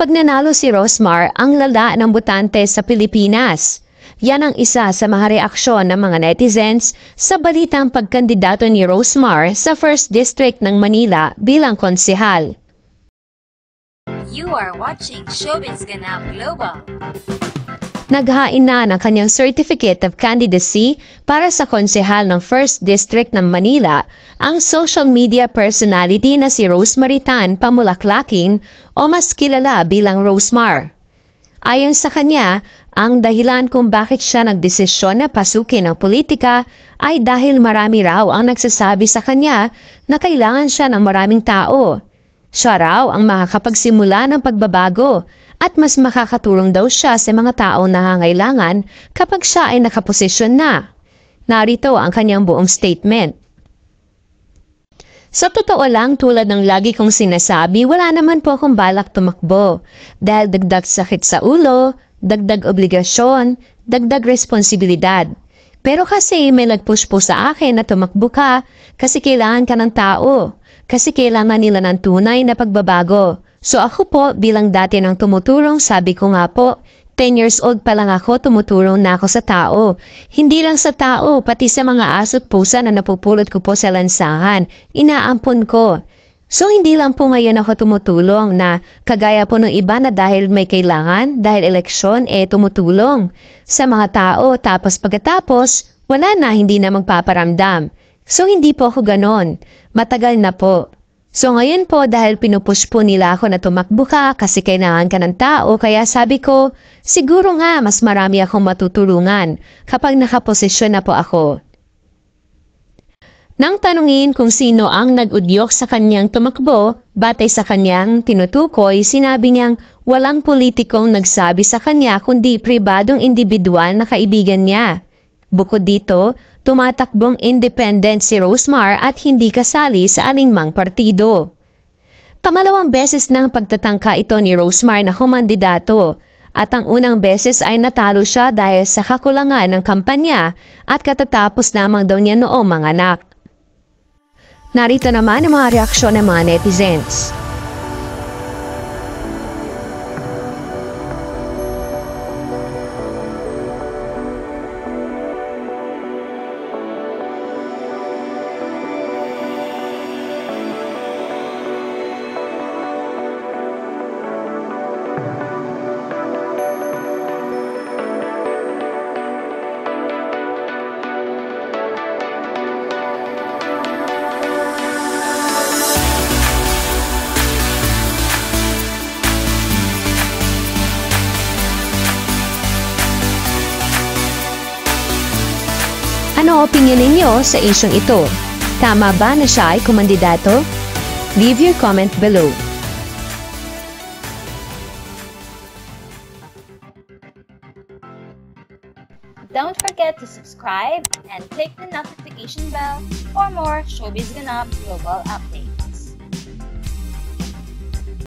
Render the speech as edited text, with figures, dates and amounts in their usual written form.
Pag nanalo si Rosmar, ang lala ng botante sa Pilipinas. Yan ang isa sa mga reaksyon ng mga netizens sa balitang pagkandidato ni Rosmar sa 1st District ng Manila bilang konsehal. You are watching Showbiz Ganap Global. Naghain na ng kanyang Certificate of Candidacy para sa konsehal ng 1st District ng Manila ang social media personality na si Rosemary Tan Pamulaklaking o mas kilala bilang Rosmar. Ayon sa kanya, ang dahilan kung bakit siya nagdesisyon na pasukin ang politika ay dahil marami raw ang nagsasabi sa kanya na kailangan siya ng maraming tao. Siya raw ang makakapagsimula ng pagbabago at mas makakatulong daw siya sa mga taong nangangailangan kapag siya ay nakaposisyon na. Narito ang kanyang buong statement. Sa totoo lang, tulad ng lagi kong sinasabi, wala naman po akong balak tumakbo. Dahil dagdag sakit sa ulo, dagdag obligasyon, dagdag responsibilidad. Pero kasi may nag-push po sa akin na tumakbo ka kasi kailangan ka ng tao. Kasi kailangan nila ng tunay na pagbabago. So ako po bilang dati nang tumutulong, sabi ko nga po, 10 years old pa lang ako, tumutulong na ako sa tao. Hindi lang sa tao, pati sa mga aso't pusa na napupulot ko po sa lansangan. Inaampon ko. So hindi lang po ngayon ako tumutulong na kagaya po ng iba na dahil may kailangan, dahil eleksyon, tumutulong sa mga tao. Tapos pagkatapos, wala na, hindi na magpaparamdam. So hindi po ako ganon. Matagal na po. So ngayon po dahil pinupush po nila ako na tumakbo ka kasi kailangan ka ng tao, kaya sabi ko, siguro nga mas marami akong matutulungan kapag nakaposisyon na po ako. Nang tanungin kung sino ang nag-udyok sa kanyang tumakbo, batay sa kanyang tinutukoy, sinabi niyang walang politikong nagsabi sa kanya kundi pribadong individual na kaibigan niya. Bukod dito, tumatakbong independent si Rosmar at hindi kasali sa aningmang partido. Pamalawang beses ng pagtatangka ito ni Rosmar na kumandidato at ang unang beses ay natalo siya dahil sa kakulangan ng kampanya at katatapos lamang daw niya noong manganak. Narito naman ang mga reaksyon ng mga netizens. Ano opinion ninyo sa isyong ito? Tama ba na siya ay kumandidato? Leave your comment below. Don't forget to subscribe and click the notification bell for more Showbiz Ganap Global updates.